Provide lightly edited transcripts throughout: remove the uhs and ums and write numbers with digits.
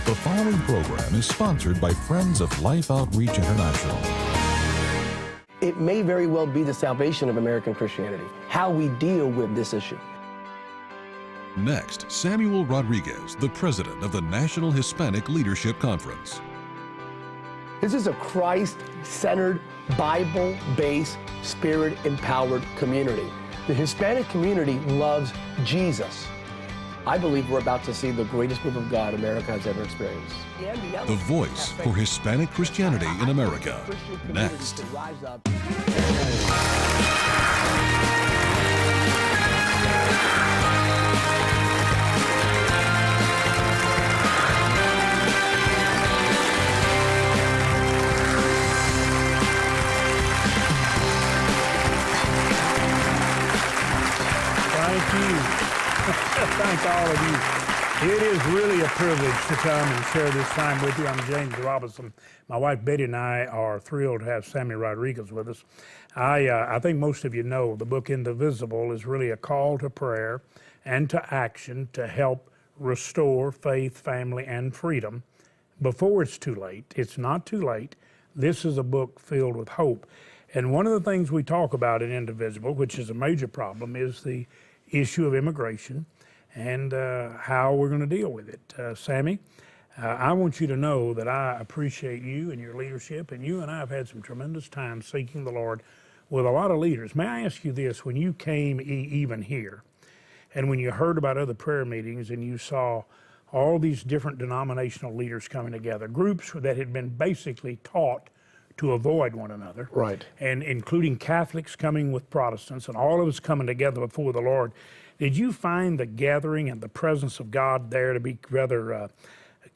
The following program is sponsored by Friends of Life Outreach International. It may very well be the salvation of American Christianity, how we deal with this issue. Next, Samuel Rodriguez, the president of the National Hispanic Leadership Conference. This is a Christ-centered, Bible-based, Spirit-empowered community. The Hispanic community loves Jesus. I believe we're about to see the greatest move of God America has ever experienced. The voice for Hispanic Christianity in America. Next. Thank you. Thank all of you. It is really a privilege to come and share this time with you. I'm James Robinson. My wife Betty and I are thrilled to have Sammy Rodriguez with us. I think most of you know the book Indivisible is really a call to prayer and to action to help restore faith, family, and freedom before it's too late. It's not too late. This is a book filled with hope. And one of the things we talk about in Indivisible, which is a major problem, is the issue of immigration and how we're going to deal with it. Sammy, I want you to know that I appreciate you and your leadership, and you and I have had some tremendous time seeking the Lord with a lot of leaders. May I ask you this, when you came even here, and when you heard about other prayer meetings and you saw all these different denominational leaders coming together, groups that had been basically taught to avoid one another, right, and including Catholics coming with Protestants and all of us coming together before the Lord, did you find the gathering and the presence of God there to be rather,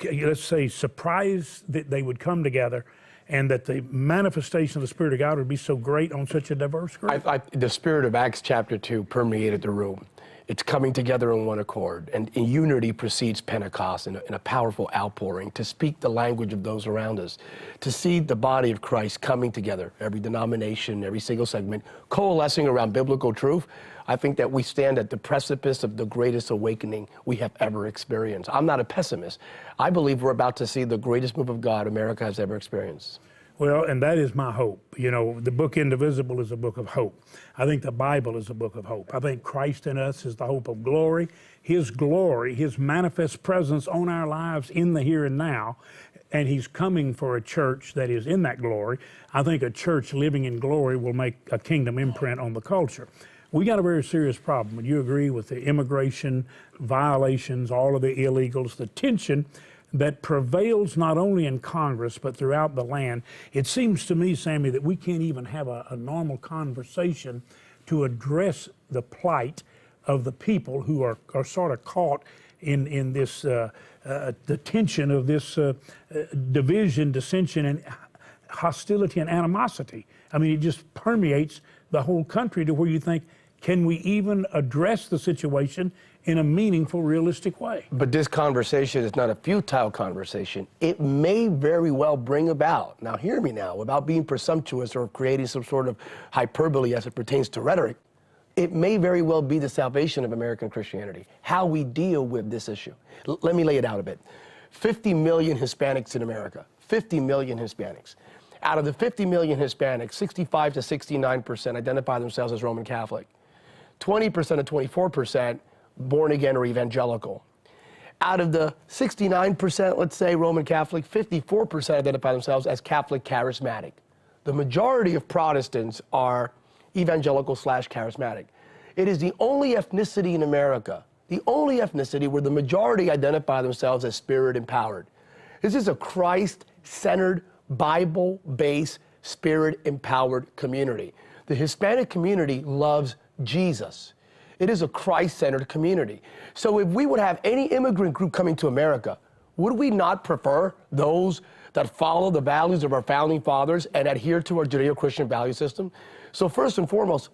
let's say, surprised that they would come together and that the manifestation of the Spirit of God would be so great on such a diverse group? The spirit of Acts chapter 2 permeated the room. It's coming together in one accord, and in unity precedes Pentecost in a powerful outpouring to speak the language of those around us, to see the body of Christ coming together, every denomination, every single segment, coalescing around biblical truth. I think that we stand at the precipice of the greatest awakening we have ever experienced. I'm not a pessimist. I believe we're about to see the greatest move of God America has ever experienced. Well, and that is my hope. You know, the book Indivisible is a book of hope. I think the Bible is a book of hope. I think Christ in us is the hope of glory, His manifest presence on our lives in the here and now, and He's coming for a church that is in that glory. I think a church living in glory will make a kingdom imprint on the culture. We got a very serious problem. Would you agree with the immigration violations, all of the illegals, the tension that prevails not only in Congress but throughout the land? It seems to me, Sammy, that we can't even have a normal conversation to address the plight of the people who are sort of caught in this the tension of this division, dissension, and hostility and animosity. I mean, it just permeates the whole country to where you think, can we even address the situation in a meaningful, realistic way? But this conversation is not a futile conversation. It may very well bring about, now hear me now, without being presumptuous or creating some sort of hyperbole as it pertains to rhetoric, it may very well be the salvation of American Christianity, how we deal with this issue. Let me lay it out a bit. 50 million Hispanics in America, 50 million Hispanics. Out of the 50 million Hispanics, 65 to 69% identify themselves as Roman Catholic. 20% to 24% born again or evangelical. Out of the 69%, let's say, Roman Catholic, 54% identify themselves as Catholic charismatic. The majority of Protestants are evangelical / charismatic. It is the only ethnicity in America, the only ethnicity where the majority identify themselves as Spirit empowered. This is a Christ-centered, Bible-based, Spirit-empowered community. The Hispanic community loves Jesus. It is a Christ-centered community. So if we would have any immigrant group coming to America, would we not prefer those that follow the values of our founding fathers and adhere to our Judeo-Christian value system? So first and foremost,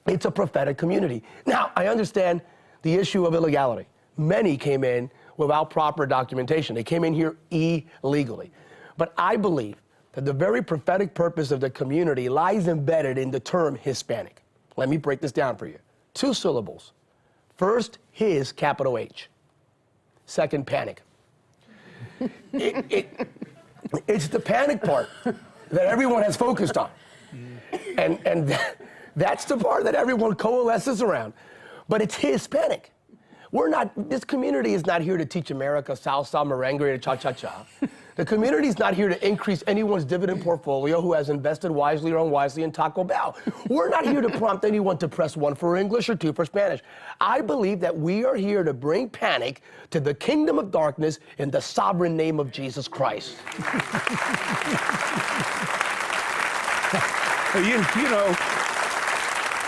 it's a prophetic community. Now, I understand the issue of illegality. Many came in without proper documentation. They came in here illegally. But I believe that the very prophetic purpose of the community lies embedded in the term Hispanic. Let me break this down for you. 2 syllables. First, his, capital H. Second, panic. It's the panic part that everyone has focused on. And that's the part that everyone coalesces around. But it's Hispanic. This community is not here to teach America salsa, merengue, or cha-cha-cha. The community is not here to increase anyone's dividend portfolio who has invested wisely or unwisely in Taco Bell. We're not here to prompt anyone to press 1 for English or 2 for Spanish. I believe that we are here to bring panic to the kingdom of darkness in the sovereign name of Jesus Christ. You know,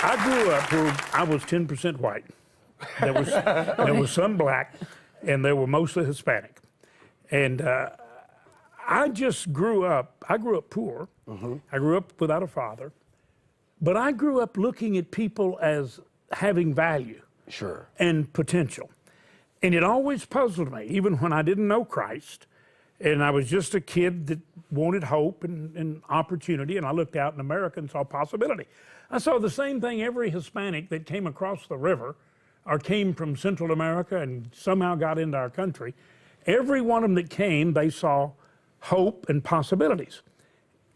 I grew up where I was 10% white. There was some black, and they were mostly Hispanic. And I grew up poor. Mm-hmm. I grew up without a father. But I grew up looking at people as having value. Sure. And potential. And it always puzzled me, even when I didn't know Christ, and I was just a kid that wanted hope and opportunity, and I looked out in America and saw possibility. I saw the same thing every Hispanic that came across the river or came from Central America and somehow got into our country. Every one of them that came, they saw hope and possibilities,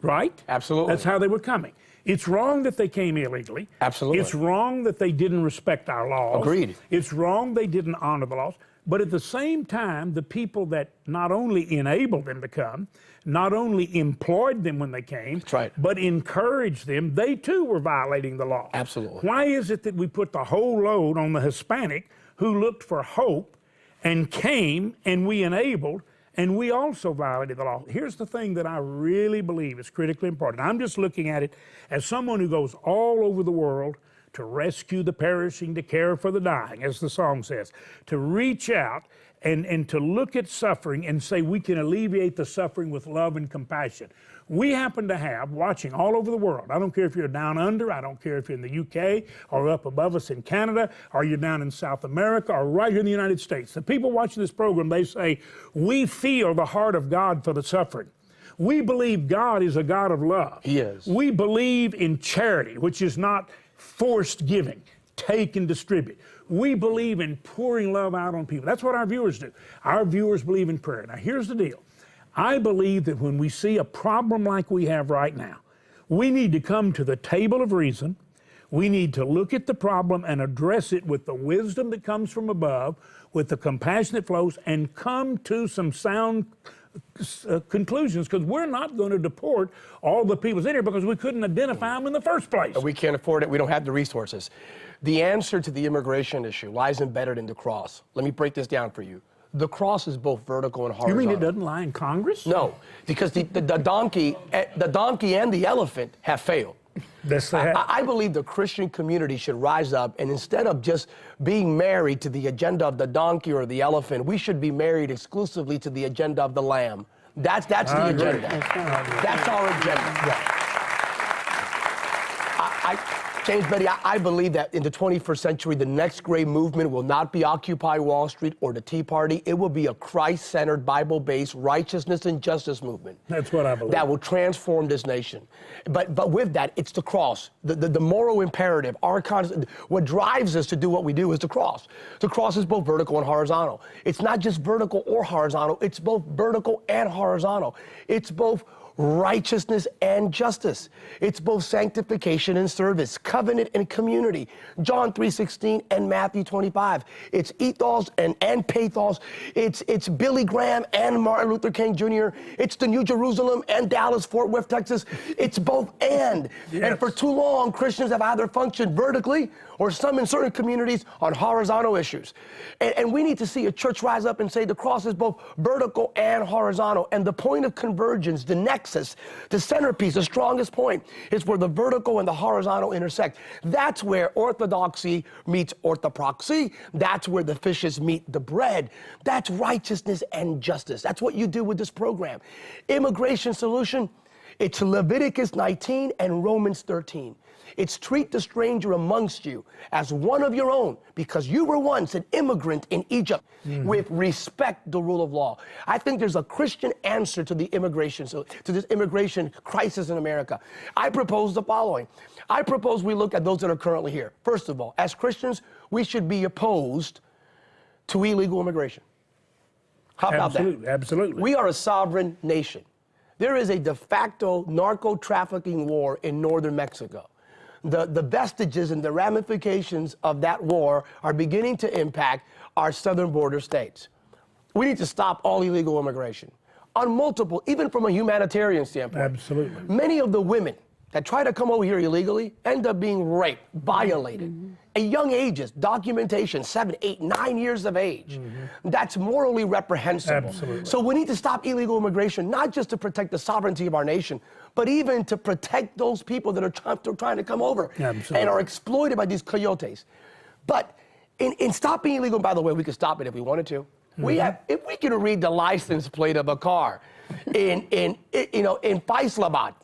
right? Absolutely. That's how they were coming. It's wrong that they came illegally. Absolutely. It's wrong that they didn't respect our laws. Agreed. It's wrong they didn't honor the laws. But at the same time, the people that not only enabled them to come, not only employed them when they came, that's right, but encouraged them, they too were violating the law. Absolutely. Why is it that we put the whole load on the Hispanic who looked for hope and came, and we enabled, and we also violated the law? Here's the thing that I really believe is critically important. I'm just looking at it as someone who goes all over the world to rescue the perishing, to care for the dying, as the song says, to reach out and to look at suffering and say we can alleviate the suffering with love and compassion. We happen to have, watching all over the world, I don't care if you're down under, I don't care if you're in the UK or up above us in Canada, or you're down in South America or right here in the United States. The people watching this program, they say, we feel the heart of God for the suffering. We believe God is a God of love. He is. We believe in charity, which is not forced giving, take and distribute. We believe in pouring love out on people. That's what our viewers do. Our viewers believe in prayer. Now, here's the deal. I believe that when we see a problem like we have right now, we need to come to the table of reason. We need to look at the problem and address it with the wisdom that comes from above, with the compassion that flows, and come to some sound conclusions, because we're not going to deport all the people in here because we couldn't identify them in the first place. We can't afford it. We don't have the resources. The answer to the immigration issue lies embedded in the cross. Let me break this down for you. The cross is both vertical and horizontal. You mean it doesn't lie in Congress? No, because the donkey and the elephant have failed. I believe the Christian community should rise up, and instead of just being married to the agenda of the donkey or the elephant, we should be married exclusively to the agenda of the lamb. That's the agenda. That's our agenda. James Betty, I believe that in the 21st century, the next great movement will not be Occupy Wall Street or the Tea Party. It will be a Christ-centered, Bible-based righteousness and justice movement. That's what I believe. That will transform this nation. But with that, it's the cross, the moral imperative. What drives us to do what we do is the cross. The cross is both vertical and horizontal. It's not just vertical or horizontal. It's both vertical and horizontal. It's both righteousness and justice. It's both sanctification and service, covenant and community. John 3:16 and Matthew 25. It's ethos and pathos. It's Billy Graham and Martin Luther King Jr. It's the New Jerusalem and Dallas, Fort Worth, Texas. It's both and. Yes. And for too long, Christians have either functioned vertically or some in certain communities on horizontal issues. And we need to see a church rise up and say the cross is both vertical and horizontal. And the point of convergence, the nexus, the centerpiece, the strongest point is where the vertical and the horizontal intersect. That's where orthodoxy meets orthopraxy. That's where the fishes meet the bread. That's righteousness and justice. That's what you do with this program. Immigration solution, it's Leviticus 19 and Romans 13. It's treat the stranger amongst you as one of your own, because you were once an immigrant in Egypt. With respect the rule of law. I think there's a Christian answer to the immigration, to this immigration crisis in America. I propose the following. I propose we look at those that are currently here. First of all, as Christians, we should be opposed to illegal immigration. How about that? Absolutely. We are a sovereign nation. There is a de facto narco-trafficking war in northern Mexico. The vestiges and the ramifications of that war are beginning to impact our southern border states. We need to stop all illegal immigration on multiple, even from a humanitarian standpoint. Absolutely. Many of the women that try to come over here illegally end up being raped, violated. At young ages, documentation, 7, 8, 9 years of age. That's morally reprehensible. Absolutely. So we need to stop illegal immigration, not just to protect the sovereignty of our nation, but even to protect those people that are trying to come over and are exploited by these coyotes. But in stopping illegal, by the way, we could stop it if we wanted to. If we can read the license plate of a car in Faisalabad,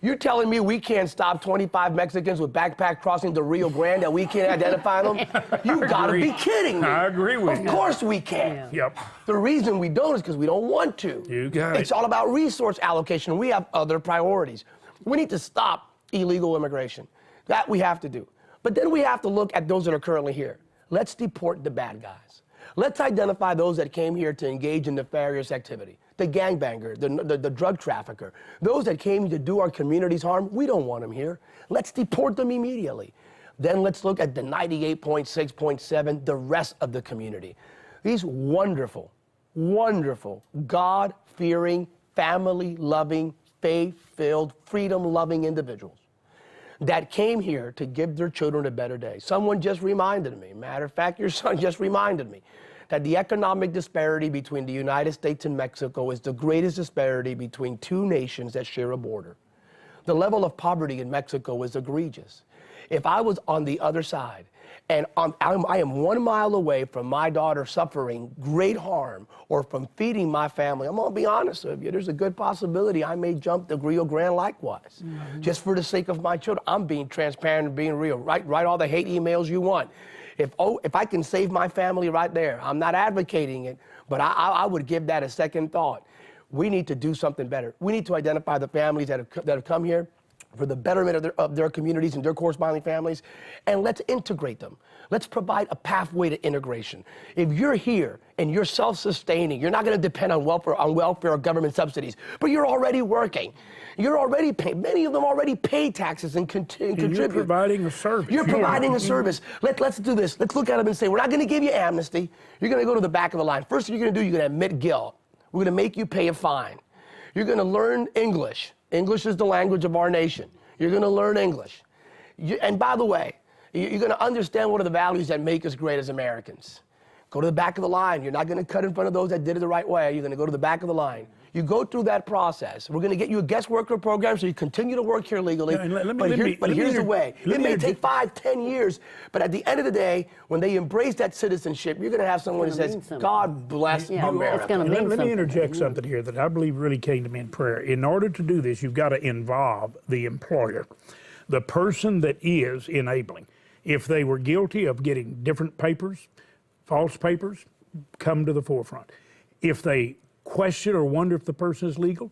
you're telling me we can't stop 25 Mexicans with backpack crossing the Rio Grande and we can't identify them? You gotta be kidding me. I agree with you. Of course we can. Yep. The reason we don't is because we don't want to. You got it. It's all about resource allocation. We have other priorities. We need to stop illegal immigration. That we have to do. But then we have to look at those that are currently here. Let's deport the bad guys. Let's identify those that came here to engage in nefarious activity. The gangbanger, the drug trafficker, those that came to do our communities harm, we don't want them here. Let's deport them immediately. Then let's look at the 98.6.7, the rest of the community. These wonderful, wonderful, God-fearing, family-loving, faith-filled, freedom-loving individuals that came here to give their children a better day. Someone just reminded me, matter of fact, your son just reminded me, that the economic disparity between the United States and Mexico is the greatest disparity between two nations that share a border. The level of poverty in Mexico is egregious. If I was on the other side, and I am 1 mile away from my daughter suffering great harm or from feeding my family, I'm gonna be honest with you, there's a good possibility I may jump the Rio Grande likewise. Just for the sake of my children. I'm being transparent and being real. Write all the hate emails you want. If I can save my family right there, I'm not advocating it, but I would give that a second thought. We need to do something better. We need to identify the families that have come here for the betterment of their communities and their corresponding families, and let's integrate them. Let's provide a pathway to integration. If you're here and you're self-sustaining, you're not going to depend on welfare or government subsidies, but you're already working. You're already paying. Many of them already pay taxes and contribute. You're providing a service. You're providing a service. Let's do this. Let's look at them and say, we're not going to give you amnesty. You're going to go to the back of the line. First thing you're going to do, you're going to admit guilt. We're going to make you pay a fine. You're going to learn English. English is the language of our nation. You're going to learn English. And by the way, you're going to understand what are the values that make us great as Americans. Go to the back of the line. You're not going to cut in front of those that did it the right way. You're going to go to the back of the line. You go through that process. We're going to get you a guest worker program so you continue to work here legally. But here's the way. It may take 5, 10 years, but at the end of the day, when they embrace that citizenship, you're going to have someone who says, God bless America. Let me interject something here that I believe really came to me in prayer. In order to do this, you've got to involve the employer, the person that is enabling. If they were guilty of getting different papers, false papers, come to the forefront. If they question or wonder if the person is legal,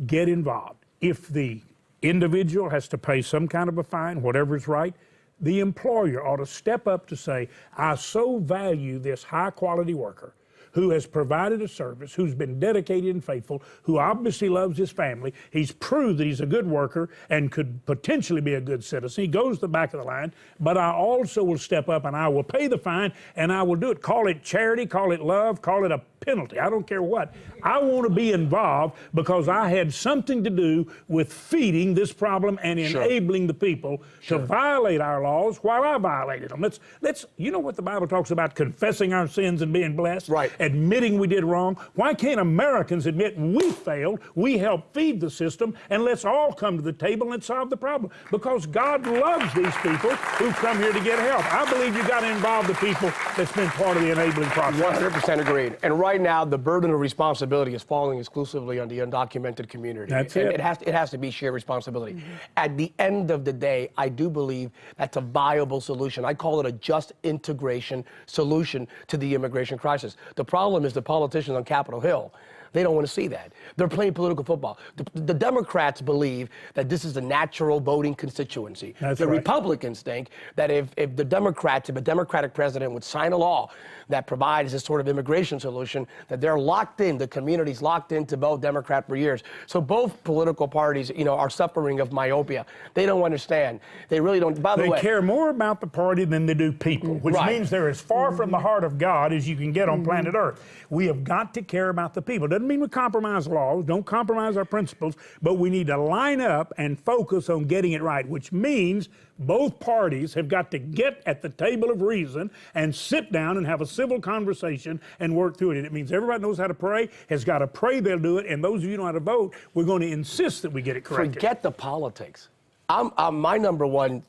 get involved. If the individual has to pay some kind of a fine, whatever is right, the employer ought to step up to say, I so value this high quality worker who has provided a service, who's been dedicated and faithful, who obviously loves his family. He's proved that he's a good worker and could potentially be a good citizen. He goes to the back of the line, but I also will step up and I will pay the fine and I will do it. Call it charity, call it love, call it a penalty. I don't care what. I want to be involved because I had something to do with feeding this problem and enabling the people to violate our laws while I violated them. Let's you know what the Bible talks about, confessing our sins and being blessed? Right. Admitting we did wrong. Why can't Americans admit we failed, we helped feed the system, and let's all come to the table and solve the problem? Because God loves these people who come here to get help. I believe you've got to involve the people that's been part of the enabling process. 100% agreed. And right now, the burden of responsibility is falling exclusively on the undocumented community. That's and it. It has to be shared responsibility. At the end of the day, I do believe that's a viable solution. I call it a just integration solution to the immigration crisis. The problem is the politicians on Capitol Hill They don't want to see that. They're playing political football. The Democrats believe that this is a natural voting constituency. That's the right. Republicans think that if a Democratic president would sign a law that provides this sort of immigration solution, that they're locked in, the community's locked in to vote Democrat for years. So both political parties, are suffering of myopia. They don't understand. They really don't. By the way, they care more about the party than they do people, which means they're as far from the heart of God as you can get on planet Earth. We have got to care about the people. Doesn't mean we compromise laws, don't compromise our principles, but we need to line up and focus on getting it right, which means both parties have got to get at the table of reason and sit down and have a civil conversation and work through it. And it means everybody knows how to pray, has got to pray they'll do it, and those of you who know how to vote, we're going to insist that we get it corrected. Forget the politics. I'm my number one,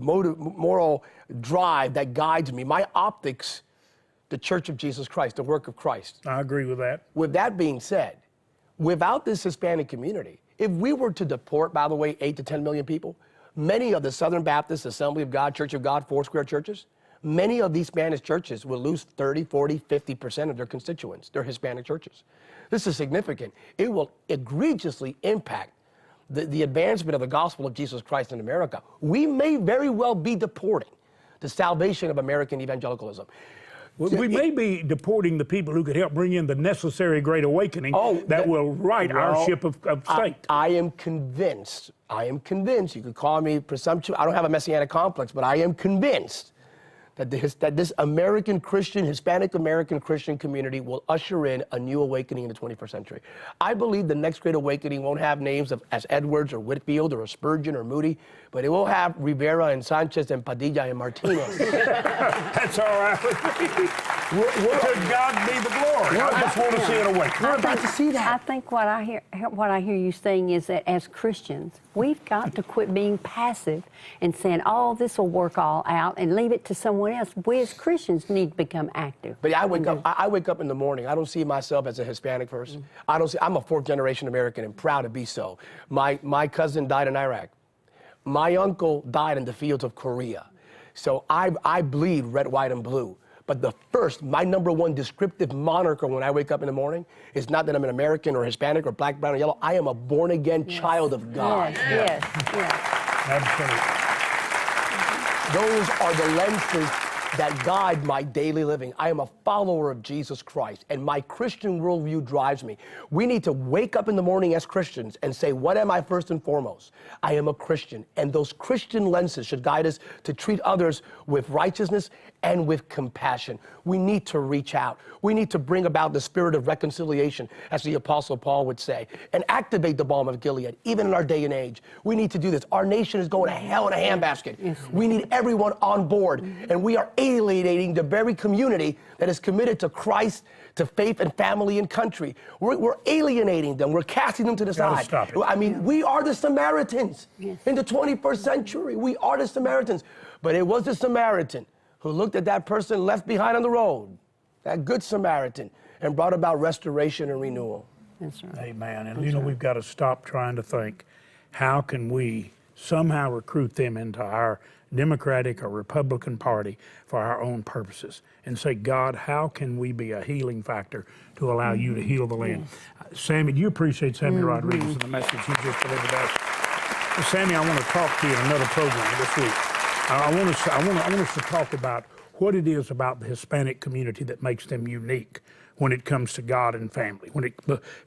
moral drive that guides me, my optics, the Church of Jesus Christ, the work of Christ. I agree with that. With that being said, without this Hispanic community, if we were to deport, by the way, 8 to 10 million people, many of the Southern Baptist, Assembly of God, Church of God, Foursquare churches, many of these Spanish churches will lose 30, 40, 50% of their constituents, their Hispanic churches. This is significant. It will egregiously impact the advancement of the gospel of Jesus Christ in America. We may very well be deporting the salvation of American evangelicalism. We may be deporting the people who could help bring in the necessary great awakening that will right our ship of state. I am convinced, you could call me presumptuous, I don't have a messianic complex, but I am convinced that this American Christian, Hispanic American Christian community will usher in a new awakening in the 21st century. I believe the next great awakening won't have names as Edwards or Whitfield or Spurgeon or Moody, but it will have Rivera and Sanchez and Padilla and Martinez. That's all right. To God be the glory. I just want to see it awaken. We're about to see that. I think what I hear you saying is that as Christians, we've got to quit being passive and saying, "Oh, this will work all out," and leave it to someone else. We as Christians need to become active. But I wake up in the morning. I don't see myself as a Hispanic person. I'm a fourth-generation American and proud to be so. My cousin died in Iraq. My uncle died in the fields of Korea. So I bleed red, white, and blue. But my number one descriptive moniker when I wake up in the morning is not that I'm an American or Hispanic or black, brown, or yellow. I am a born-again child of God. Yes. Absolutely. Those are the lenses that guide my daily living. I am a follower of Jesus Christ, and my Christian worldview drives me. We need to wake up in the morning as Christians and say, what am I first and foremost? I am a Christian, and those Christian lenses should guide us to treat others with righteousness and with compassion. We need to reach out. We need to bring about the spirit of reconciliation, as the Apostle Paul would say, and activate the balm of Gilead, even in our day and age. We need to do this. Our nation is going to hell in a handbasket. We need everyone on board, and we are alienating the very community that is committed to Christ, to faith and family and country. We're alienating them. We're casting them to the side. Stop it. I mean, we are the Samaritans in the 21st century. We are the Samaritans. But it was the Samaritan who looked at that person left behind on the road, that good Samaritan, and brought about restoration and renewal. That's right. Amen. And we've got to stop trying to think, how can we somehow recruit them into our Democratic or Republican Party for our own purposes, and say, God, how can we be a healing factor to allow you to heal the land? Sammy, do you appreciate Sammy Rodriguez and the message he just delivered us? Sammy, I want to talk to you in another program this week. I want us to talk about what it is about the Hispanic community that makes them unique when it comes to God and family, when it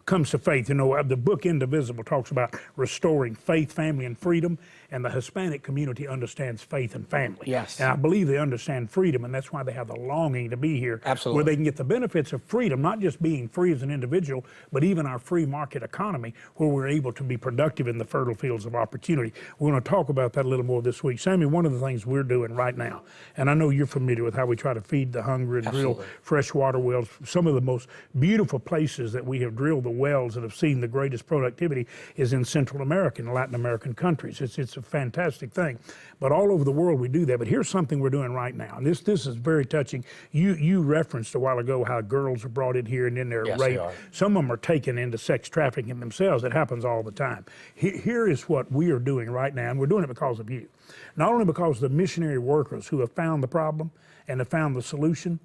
comes to faith. The book Indivisible talks about restoring faith, family, and freedom, and the Hispanic community understands faith and family. Yes. And I believe they understand freedom, and that's why they have the longing to be here. Absolutely. Where they can get the benefits of freedom, not just being free as an individual, but even our free market economy, where we're able to be productive in the fertile fields of opportunity. We're going to talk about that a little more this week. Sammy, one of the things we're doing right now, and I know you're familiar with how we try to feed the hungry and drill freshwater wells. Some of the most beautiful places that we have drilled the wells that have seen the greatest productivity is in Central American and Latin American countries. It's a fantastic thing. But all over the world we do that. But here's something we're doing right now. And this is very touching. You referenced a while ago how girls are brought in here and then they're raped. Some of them are taken into sex trafficking themselves. It happens all the time. Here is what we are doing right now, and we're doing it because of you. Not only because of the missionary workers who have found the problem and have found the solution,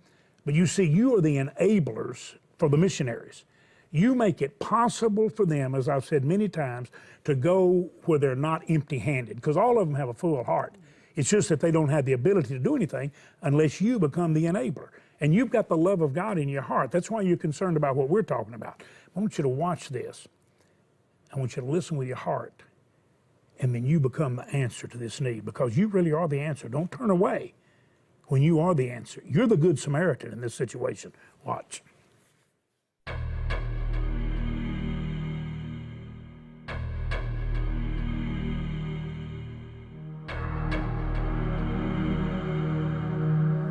but you see, you are the enablers for the missionaries. You make it possible for them, as I've said many times, to go where they're not empty-handed, because all of them have a full heart. It's just that they don't have the ability to do anything unless you become the enabler. And you've got the love of God in your heart. That's why you're concerned about what we're talking about. I want you to watch this. I want you to listen with your heart. And then you become the answer to this need, because you really are the answer. Don't turn away when you are the answer. You're the good Samaritan in this situation. Watch.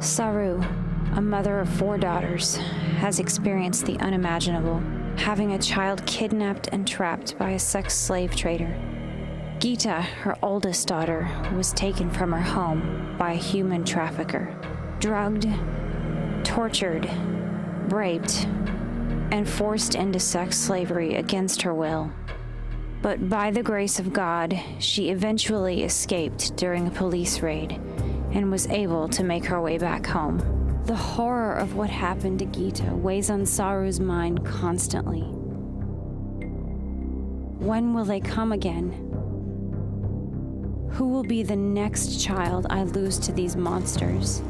Saru, a mother of 4 daughters, has experienced the unimaginable, having a child kidnapped and trapped by a sex slave trader. Geeta, her oldest daughter, was taken from her home by a human trafficker, drugged, tortured, raped, and forced into sex slavery against her will. But by the grace of God, she eventually escaped during a police raid and was able to make her way back home. The horror of what happened to Geeta weighs on Saru's mind constantly. When will they come again? Who will be the next child I lose to these monsters?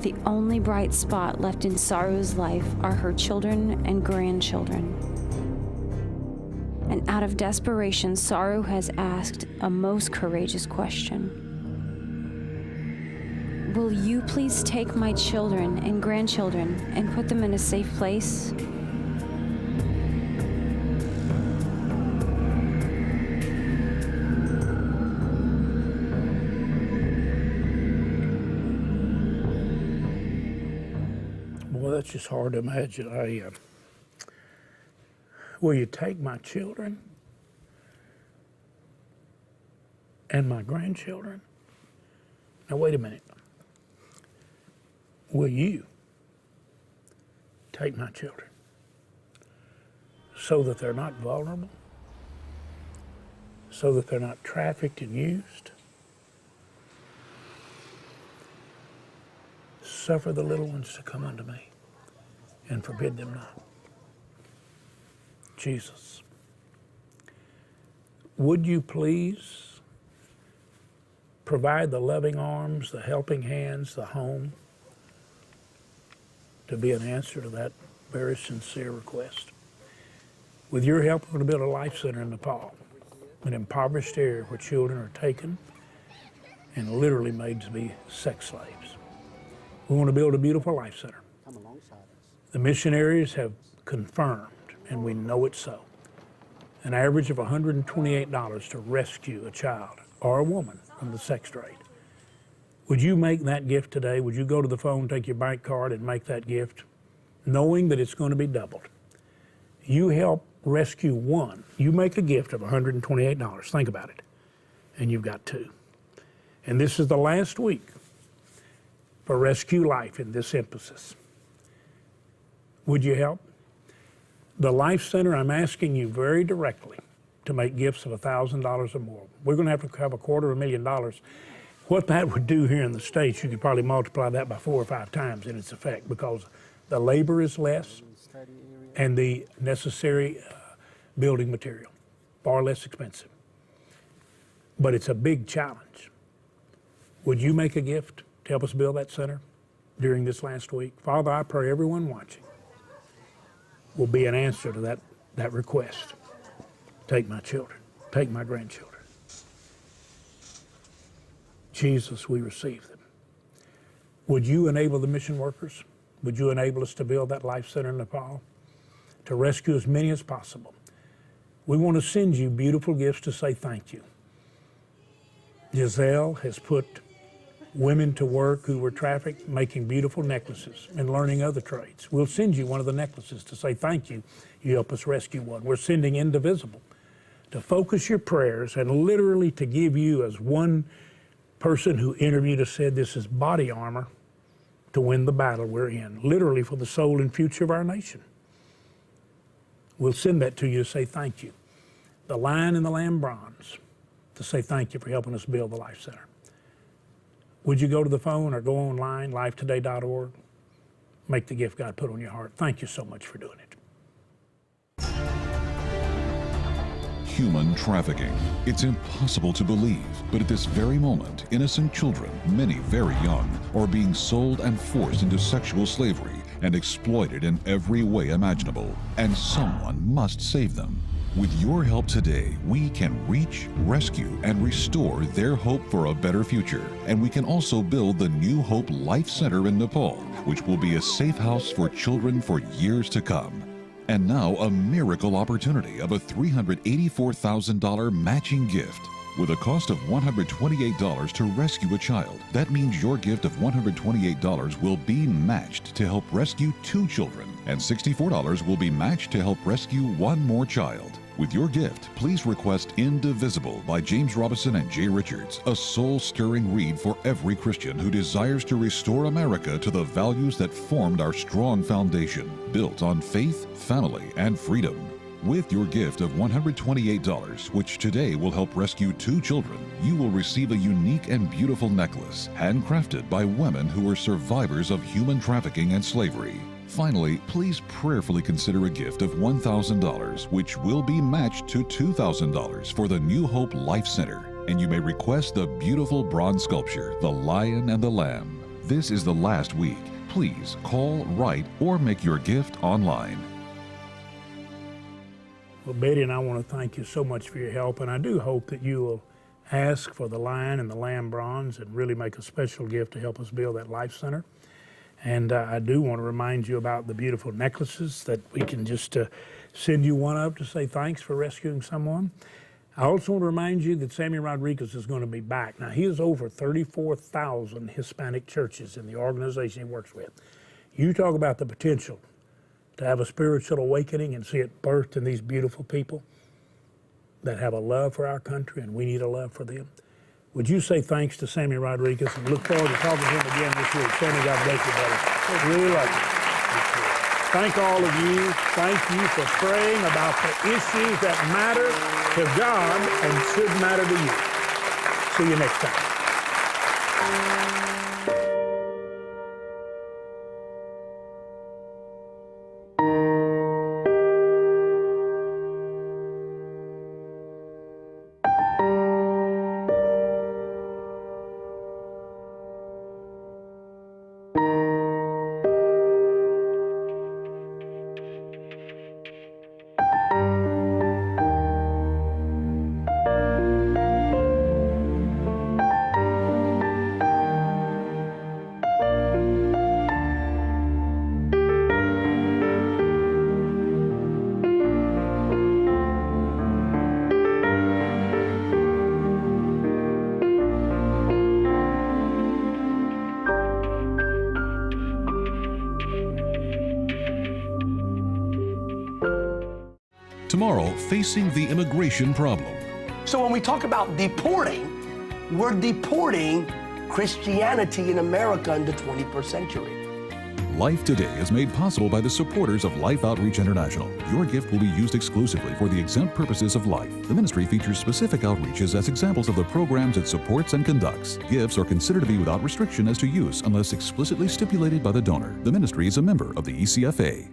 The only bright spot left in Saru's life are her children and grandchildren. And out of desperation, Saru has asked a most courageous question. Will you please take my children and grandchildren and put them in a safe place? Boy, that's just hard to imagine. Will you take my children and my grandchildren? Now, wait a minute. Will you take my children so that they're not vulnerable, so that they're not trafficked and used? Suffer the little ones to come unto me and forbid them not. Jesus, would you please provide the loving arms, the helping hands, the home to be an answer to that very sincere request? With your help, we're going to build a life center in Nepal, an impoverished area where children are taken and literally made to be sex slaves. We want to build a beautiful life center. The missionaries have confirmed, and we know it's so, an average of $128 to rescue a child or a woman from the sex trade. Would you make that gift today? Would you go to the phone, take your bank card, and make that gift, knowing that it's going to be doubled? You help rescue one. You make a gift of $128. Think about it. And you've got 2. And this is the last week for Rescue Life in this emphasis. Would you help? The Life Center, I'm asking you very directly to make gifts of $1,000 or more. We're going to have $250,000. What that would do here in the States, you could probably multiply that by 4 or 5 times in its effect, because the labor is less and the necessary building material far less expensive. But it's a big challenge. Would you make a gift to help us build that center during this last week? Father, I pray everyone watching will be an answer to that request. Take my children, take my grandchildren. Jesus, we receive them. Would you enable the mission workers? Would you enable us to build that life center in Nepal, to rescue as many as possible? We want to send you beautiful gifts to say thank you. Giselle has put women to work who were trafficked, making beautiful necklaces and learning other trades. We'll send you one of the necklaces to say thank you. You help us rescue one. We're sending Indivisible to focus your prayers and literally to give you, as one person who interviewed us said, this is body armor to win the battle we're in, literally for the soul and future of our nation. We'll send that to you to say thank you. The Lion and the Lamb bronze to say thank you for helping us build the Life Center. Would you go to the phone or go online, lifetoday.org? make the gift God put on your heart. Thank you so much for doing it. Human trafficking. It's impossible to believe, but at this very moment, innocent children, many very young, are being sold and forced into sexual slavery and exploited in every way imaginable, and someone must save them. With your help today, we can reach, rescue, and restore their hope for a better future. And we can also build the New Hope Life Center in Nepal, which will be a safe house for children for years to come. And now a miracle opportunity of a $384,000 matching gift. With a cost of $128 to rescue a child, that means your gift of $128 will be matched to help rescue 2 children, and $64 will be matched to help rescue 1 more child. With your gift, please request Indivisible by James Robison and Jay Richards, a soul-stirring read for every Christian who desires to restore America to the values that formed our strong foundation, built on faith, family, and freedom. With your gift of $128, which today will help rescue 2 children, you will receive a unique and beautiful necklace, handcrafted by women who are survivors of human trafficking and slavery. Finally, please prayerfully consider a gift of $1,000, which will be matched to $2,000 for the New Hope Life Center. And you may request the beautiful bronze sculpture, The Lion and the Lamb. This is the last week. Please call, write, or make your gift online. Well, Betty and I want to thank you so much for your help, and I do hope that you will ask for the Lion and the Lamb bronze and really make a special gift to help us build that Life Center. And I do want to remind you about the beautiful necklaces that we can just send you one up to say thanks for rescuing someone. I also want to remind you that Sammy Rodriguez is going to be back. Now, he has over 34,000 Hispanic churches in the organization he works with. You talk about the potential to have a spiritual awakening and see it birthed in these beautiful people that have a love for our country, and we need a love for them. Would you say thanks to Sammy Rodriguez, and look forward to talking to him again this week. Sammy, God bless you, buddy. Really love you. Thank all of you. Thank you for praying about the issues that matter to God and should matter to you. See you next time. Tomorrow, facing the immigration problem. So when we talk about deporting, we're deporting Christianity in America in the 21st century. Life Today is made possible by the supporters of Life Outreach International. Your gift will be used exclusively for the exempt purposes of life. The ministry features specific outreaches as examples of the programs it supports and conducts. Gifts are considered to be without restriction as to use unless explicitly stipulated by the donor. The ministry is a member of the ECFA.